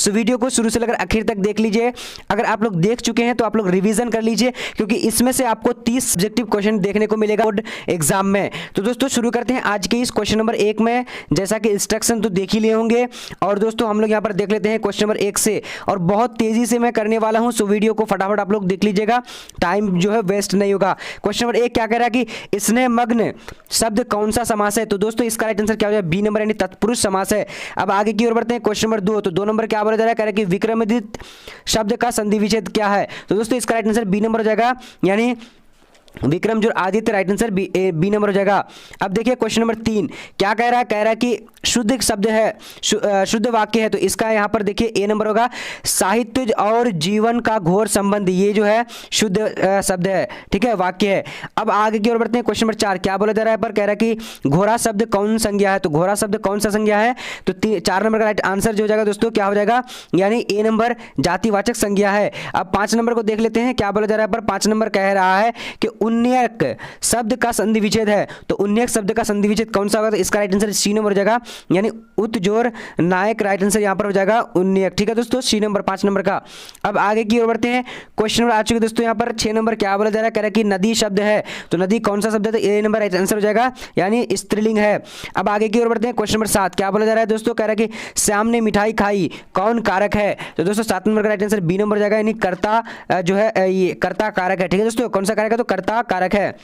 So video को शुरू से लेकर आखिर तक देख लीजिए। अगर आप लोग देख चुके हैं तो आप लोग रिवीजन कर लीजिए, क्योंकि इसमें से आपको 30 सब्जेक्टिव क्वेश्चन देखने को मिलेगा बोर्ड एग्जाम में। तो दोस्तों शुरू करते हैं आज के इस क्वेश्चन नंबर 1 में। जैसा कि इंस्ट्रक्शन तो देख ही लिए होंगे, और दोस्तों हम लोग यहाँ पर देख लेते हैं क्वेश्चन नंबर 1 से, और बहुत तेजी से मैं करने वाला हूँ, सो वीडियो को फटाफट आप लोग देख लीजिएगा, टाइम जो है वेस्ट नहीं होगा। क्वेश्चन नंबर 1 क्या कह रहा है कि स्नेहमग्न शब्द कौन सा समास है? तो दोस्तों इसका राइट आंसर क्या हो जाएगा? बी नंबर, यानी तत्पुरुष समास है। अब आगे की ओर बढ़ते हैं। क्वेश्चन नंबर 2, तो 2 नंबर क्या बोला जा रहा है? कह रहा है कि विक्रमादित्य शब्द का संधि विच्छेद क्या है? तो दोस्तों इसका राइट आंसर बी नंबर हो जाएगा, यानी विक्रम जो Aditya, right answer B number हो जाएगा। अब देखिए क्वेश्चन नंबर 3 क्या कह रहा है? कह रहा है कि शुद्ध शब्द है, शुद्ध वाक्य है, तो इसका यहाँ पर देखिए ए नंबर होगा। साहित्य और जीवन का घोर संबंध, ये जो है शुद्ध शब्द है, ठीक है, वाक्य है। अब आगे की ओर बढ़ते हैं। क्वेश्चन नंबर 4 क्या बोला जा रहा है? पर कह रहा है कि घोड़ा शब्द कौन संज्ञा है? तो घोड़ा शब्द कौन सा संज्ञा है? तो 4 नंबर का राइट आंसर जो हो जाएगा दोस्तों क्या हो जाएगा? यानी ए नंबर जातिवाचक संज्ञा है। अब 5 नंबर को देख लेते हैं, क्या बोला जा रहा है? पर 5 नंबर कह रहा है कि उन्नयक शब्द का संधि विच्छेद है, तो उन्नयक शब्द का संधि विच्छेद कौन सा होगा? तो इसका राइट आंसर सी नंबर हो जाएगा, यानी उत्जोर नायक, राइट आंसर यहां पर हो जाएगा उन्नयक, ठीक है दोस्तों, सी नंबर 5 नंबर का। अब आगे की ओर बढ़ते हैं। क्वेश्चन नंबर आ चुके दोस्तों यहाँ पर 6 नंबर क्या बोला जा रहा है? कह रहा है कि नदी शब्द है, तो नदी कौन सा शब्द है? तो ए नंबर राइट आंसर हो जाएगा, यानी स्त्रीलिंग है। अब आगे की ओर बढ़ते हैं। क्वेश्चन नंबर 7 क्या बोला जा रहा है दोस्तों? कह रहा है कि श्याम ने मिठाई खाई, कौन कारक है? तो दोस्तों 7 नंबर का राइट आंसर बी नंबर हो जाएगा, यानी कर्ता जो है, ये कर्ता कारक है, ठीक है दोस्तों, कौन सा कारक है? तो कर्ता कारक है।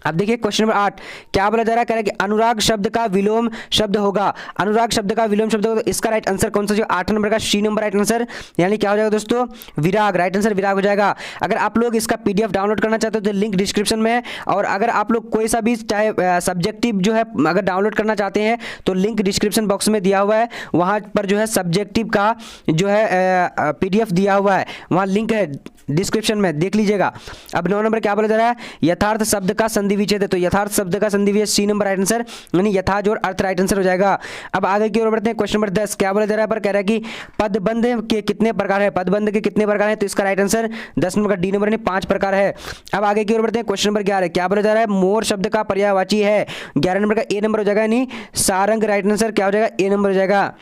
अब देखिए क्वेश्चन नंबर 8 क्या बोला जा रहा है? कह रहा है कि अनुराग शब्द का विलोम शब्द होगा, अनुराग शब्द का विलोम शब्द होगा, तो इसका राइट आंसर कौन सा? जो 8 नंबर का सी नंबर राइट आंसर, यानी क्या हो जाएगा दोस्तों? विराग, राइट आंसर विराग हो जाएगा। अगर आप लोग इसका पीडीएफ डाउनलोड करना चाहते हो तो लिंक डिस्क्रिप्शन में है, और अगर आप लोग कोई सा भी चाहे सब्जेक्टिव जो है अगर डाउनलोड करना चाहते हैं तो लिंक डिस्क्रिप्शन बॉक्स में दिया हुआ है, वहाँ पर जो है सब्जेक्टिव का जो है पीडीएफ दिया हुआ है, वहाँ लिंक है डिस्क्रिप्शन में, देख लीजिएगा। अब 9 नंबर क्या बोला जा रहा है? यथार्थ शब्द का संधि विच्छेद है, तो यथार्थ शब्द का संधि विच्छेद सी नंबर राइट आंसर, यानी यथा जोड़ अर्थ, राइट आंसर हो जाएगा। अब आगे की ओर बढ़ते हैं। क्वेश्चन नंबर 10 क्या बोला जा रहा है? पर कह रहा है कि पदबंध के कितने प्रकार है? पदबंध के कितने प्रकार है? तो इसका राइट आंसर 10 नंबर का डी नंबर, यानी 5 प्रकार है। अब आगे की ओर बढ़ते हैं। क्वेश्चन नंबर 11 क्या बोला जा रहा है? मोर शब्द का पर्यायवाची है, 11 नंबर का ए नंबर हो जाएगा, यानी सारंग, राइट आंसर क्या हो जाएगा? ए नंबर हो जाएगा।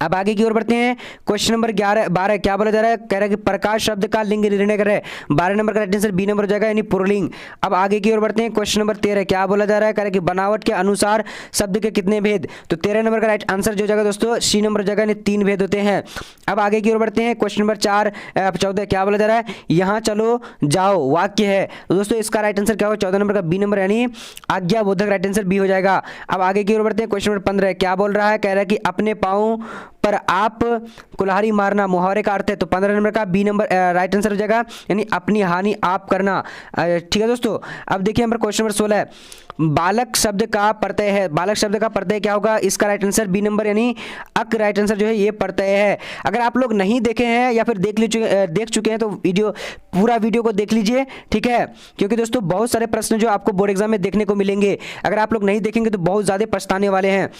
अब आगे की ओर बढ़ते हैं। क्वेश्चन नंबर 12 क्या बोला जा रहा है? कह रहा है कि प्रकाश शब्द का लिंग निर्णय करे, 12 नंबर का राइट आंसर बी नंबर हो जाएगा, यानी पुरलिंग। अब आगे की ओर बढ़ते हैं। क्वेश्चन नंबर 13 क्या बोला जा रहा है? कह रहा है कि बनावट के अनुसार शब्द के कितने भेद? तो 13 नंबर का राइट आंसर जो हो जाएगा दोस्तों सी नंबर हो जाएगा, यानी 3 भेद होते हैं। अब आगे की ओर बढ़ते हैं। क्वेश्चन नंबर 14 क्या बोला जा रहा है? यहाँ चलो जाओ वाक्य है, तो दोस्तों इसका राइट आंसर क्या होगा? 14 नंबर का बी नंबर, यानी आज्ञाबोधक, राइट आंसर बी हो जाएगा। अब आगे की ओर बढ़ते हैं। क्वेश्चन नंबर 15 क्या बोल रहा है? कह रहा है कि अपने पाँव पर आप कुल्हाड़ी मारना मुहावरे का अर्थ है, तो 15 नंबर का बी नंबर राइट आंसर हो जाएगा, यानी अपनी हानि आप करना, ठीक है दोस्तों। अब देखिए नंबर क्वेश्चन नंबर 16 बालक शब्द का प्रत्यय है, बालक शब्द का प्रत्यय क्या होगा? इसका राइट आंसर बी नंबर, यानी अक, राइट आंसर जो है ये प्रत्यय है। अगर आप लोग नहीं देखे हैं या फिर देख चुके हैं तो पूरा वीडियो को देख लीजिए, ठीक है, क्योंकि दोस्तों बहुत सारे प्रश्न जो आपको बोर्ड एग्जाम में देखने को मिलेंगे, अगर आप लोग नहीं देखेंगे तो बहुत ज़्यादा पछताने वाले हैं।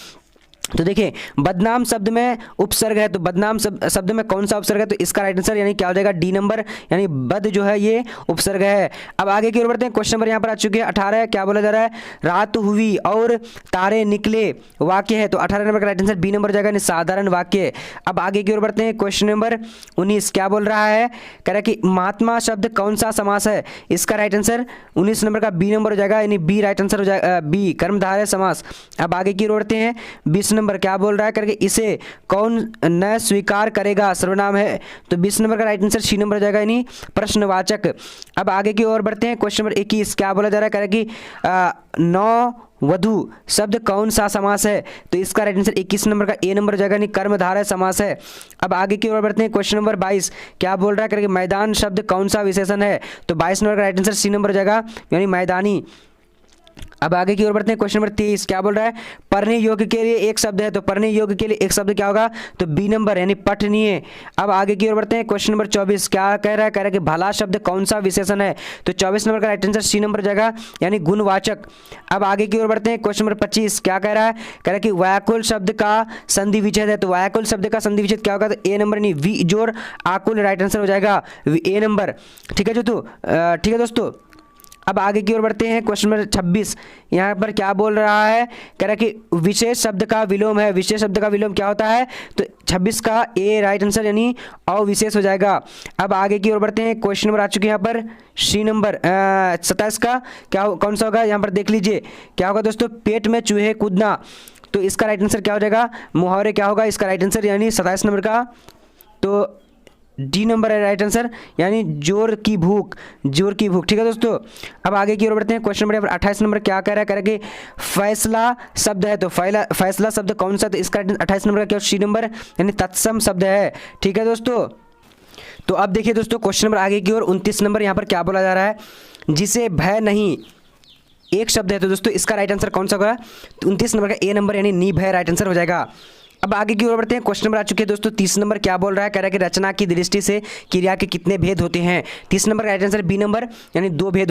तो देखिए बदनाम शब्द में उपसर्ग है, तो बदनाम शब्द में कौन सा उपसर्ग है? तो इसका राइट आंसर यानी क्या हो जाएगा? डी नंबर, यानी बद जो है ये उपसर्ग है। अब आगे की ओर बढ़ते हैं। क्वेश्चन नंबर यहाँ पर आ चुके हैं 18 क्या बोला जा रहा है? रात हुई और तारे निकले वाक्य है, तो 18 नंबर का राइट आंसर बी नंबर हो जाएगा, यानी साधारण वाक्य। अब आगे की ओर बढ़ते हैं। क्वेश्चन नंबर 19 क्या बोल रहा है? कह रहा है कि महात्मा शब्द कौन सा समास है? इसका राइट आंसर 19 नंबर का बी नंबर हो जाएगा, यानी बी राइट आंसर हो जाएगा, बी कर्मधारय समास। अब आगे की ओर बढ़ते हैं। 20 नंबर क्या बोल रहा है? करके इसे कौन न स्वीकार करेगा, सर्वनाम है, तो 20 नंबर का राइट आंसर सी नंबर हो जाएगा, यानी प्रश्नवाचक। अब आगे की ओर बढ़ते हैं। क्वेश्चन नंबर 21 क्या बोला जा रहा है? करेगी नौ वधु शब्द कौन सा समास है? तो इसका राइट आंसर 21 नंबर का ए नंबर हो जाएगा, यानी कर्मधारय समास है। अब आगे की ओर बढ़ते हैं। क्वेश्चन नंबर 22 क्या बोल रहा है? करके मैदान शब्द कौन सा विशेषण है? तो 22 नंबर का राइट आंसर सी नंबर हो जाएगा, यानी मैदानी। अब आगे की ओर बढ़ते हैं। क्वेश्चन नंबर 23 क्या बोल रहा है? पढ़ने योग्य के लिए एक शब्द है, तो पढ़ने योग्य के लिए एक शब्द क्या होगा? तो बी नंबर, यानी पठनीय। अब आगे की ओर बढ़ते हैं। क्वेश्चन नंबर 24 क्या कह रहा है? कह रहा है कि भला शब्द कौन सा विशेषण है? तो 24 नंबर का राइट आंसर सी नंबर हो जाएगा, यानी गुणवाचक। अब आगे की ओर बढ़ते हैं। क्वेश्चन नंबर 25 क्या कह रहा है? कह रहा है कि व्याकुल शब्द का संधि विच्छेद है, तो व्याकुल शब्द का संधि विच्छेद क्या होगा? तो ए नंबर, यानी वी जोड़ आकुल, राइट आंसर हो जाएगा ए नंबर, ठीक है जो, तो ठीक है दोस्तों। अब आगे की ओर बढ़ते हैं, क्वेश्चन नंबर 26। यहाँ पर क्या बोल रहा है, कह रहा है कि विशेष शब्द का विलोम है। विशेष शब्द का विलोम क्या होता है, तो 26 का ए राइट आंसर यानी अविशेष हो जाएगा। अब आगे की ओर बढ़ते हैं, क्वेश्चन नंबर आ चुके हैं यहाँ पर सी नंबर 27 का क्या कौन सा होगा, यहाँ पर देख लीजिए क्या होगा दोस्तों, पेट में चूहे कूदना। तो इसका राइट आंसर क्या हो जाएगा, मुहावरे क्या होगा इसका राइट आंसर, यानी 27 नंबर का तो डी नंबर है राइट आंसर, यानी जोर की भूख, जोर की भूख। ठीक है दोस्तों, अब आगे की ओर बढ़ते हैं, क्वेश्चन नंबर 28 नंबर क्या कह रहा है, कह रहा है कि फैसला शब्द है, तो फैसला शब्द कौन सा, तो इसका 28 नंबर का क्या सी नंबर यानी तत्सम शब्द है। ठीक है दोस्तों, तो अब देखिए दोस्तों क्वेश्चन नंबर आगे की ओर 29 नंबर, यहाँ पर क्या बोला जा रहा है, जिसे भय नहीं, एक शब्द है, तो दोस्तों इसका राइट आंसर कौन सा होगा, तो 29 नंबर का ए नंबर यानी निर्भय राइट आंसर हो जाएगा। अब आगे की ओर बढ़ते हैं, क्वेश्चन नंबर आ चुके हैं दोस्तों 30 नंबर, क्या बोल रहा है, कह रहा है कि रचना की दृष्टि से क्रिया के कितने भेद होते हैं। 30 नंबर का राइट आंसर बी नंबर यानी 2 भेद